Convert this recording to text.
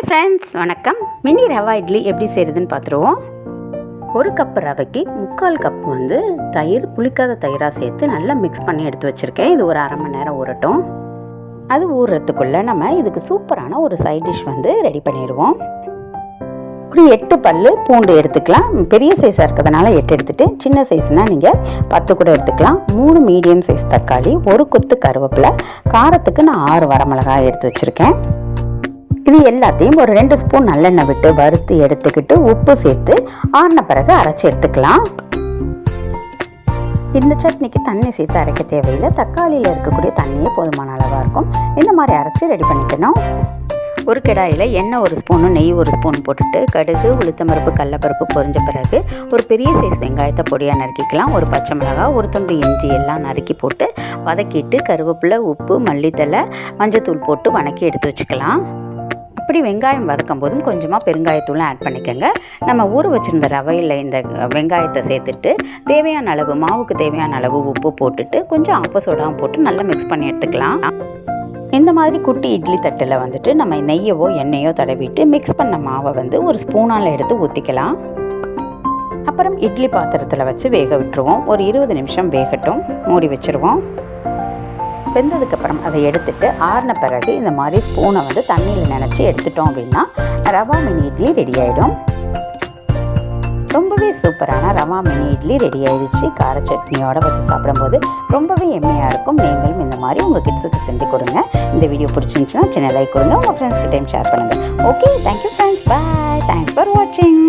Hi friends, வணக்கம். Mini rava idli எப்படி செய்கிறதுன்னு பார்த்துருவோம். ஒரு கப் ரவைக்கு 3/4 கப் தயிர், புளிக்காத தயிராக சேர்த்து நல்லா மிக்ஸ் பண்ணி எடுத்து வச்சுருக்கேன். இது ஒரு அரை மணி நேரம் ஊறட்டும். அது ஊறுறதுக்குள்ளே நம்ம இதுக்கு சூப்பரான ஒரு சைட் டிஷ் ரெடி பண்ணிடுவோம். ஒரு 8 பல் பூண்டு எடுத்துக்கலாம். பெரிய சைஸாக இருக்கிறதுனால 8 எடுத்துகிட்டு, சின்ன சைஸ்னால் நீங்கள் 10 கூட எடுத்துக்கலாம். 3 மீடியம் சைஸ் தக்காளி, ஒரு கொத்து கருவேப்பிலை, காரத்துக்கு நான் 6 வரமிளகாய் எடுத்து வச்சுருக்கேன். இது எல்லாத்தையும் ஒரு 2 ஸ்பூன் நல்லெண்ணெய் விட்டு வறுத்து எடுத்துக்கிட்டு உப்பு சேர்த்து ஆறின பிறகு அரைச்சி எடுத்துக்கலாம். இந்த சட்னிக்கு தண்ணி சேர்த்து அரைக்க தேவையில்லை. தக்காளியில் இருக்கக்கூடிய தண்ணியே போதுமான அளவாக இருக்கும். இந்த மாதிரி அரைச்சி ரெடி பண்ணிக்கணும். ஒரு கடாயில் எண்ணெய் 1 ஸ்பூனு, நெய் 1 ஸ்பூன் போட்டுட்டு கடுகு, உளுத்தம்பருப்பு, கடலைப்பருப்பு பொரிஞ்ச பிறகு ஒரு பெரிய சைஸ் வெங்காயத்தை பொடியாக நறுக்கிக்கலாம். ஒரு பச்சை மிளகாய், ஒரு துண்டு இஞ்சி எல்லாம் நறுக்கி போட்டு வதக்கிட்டு கருவேப்பிலை, உப்பு, மல்லித்தலை, மஞ்சத்தூள் போட்டு வதக்கி எடுத்து வச்சுக்கலாம். அப்படி வெங்காயம் வதக்கும் போதும் கொஞ்சமாக பெருங்காயத்தூளும் ஆட் பண்ணிக்கோங்க. நம்ம ஊற வச்சுருந்த ரவையில் இந்த வெங்காயத்தை சேர்த்துட்டு தேவையான அளவு, மாவுக்கு தேவையான அளவு உப்பு போட்டுட்டு கொஞ்சம் ஆப்ப சோடாவும் போட்டு நல்லா மிக்ஸ் பண்ணி எடுத்துக்கலாம். இந்த மாதிரி குட்டி இட்லி தட்டில் நம்ம நெய்யவோ எண்ணெயோ தடவிட்டு மிக்ஸ் பண்ண மாவை ஒரு ஸ்பூனால் எடுத்து ஊற்றிக்கலாம். அப்புறம் இட்லி பாத்திரத்தில் வச்சு வேக விட்டுருவோம். ஒரு 20 நிமிஷம் வேகட்டும். மூடி வச்சுருவோம். வெந்ததுக்கப்புறம் அதை எடுத்துகிட்டு ஆறின பிறகு இந்த மாதிரி ஸ்பூனை தண்ணியில் நினச்சி எடுத்துட்டோம் அப்படின்னா ரவா மினி இட்லி ரெடி ஆகிடும். ரொம்பவே சூப்பரான ரவா மினி இட்லி ரெடி ஆகிடுச்சு. கார சட்னியோடு வச்சு சாப்பிடும்போது ரொம்பவே எம்மையாக இருக்கும். நீங்களும் இந்த மாதிரி உங்கள் கிட்ஸுக்கு செஞ்சு கொடுங்க. இந்த வீடியோ பிடிச்சிருந்துச்சுன்னா சின்ன லைக் கொடுங்க. உங்கள் ஃப்ரெண்ட்ஸ்கிட்டையும் ஷேர் பண்ணுங்கள். Okay, thank you friends. Bye. Thanks for வாட்சிங்.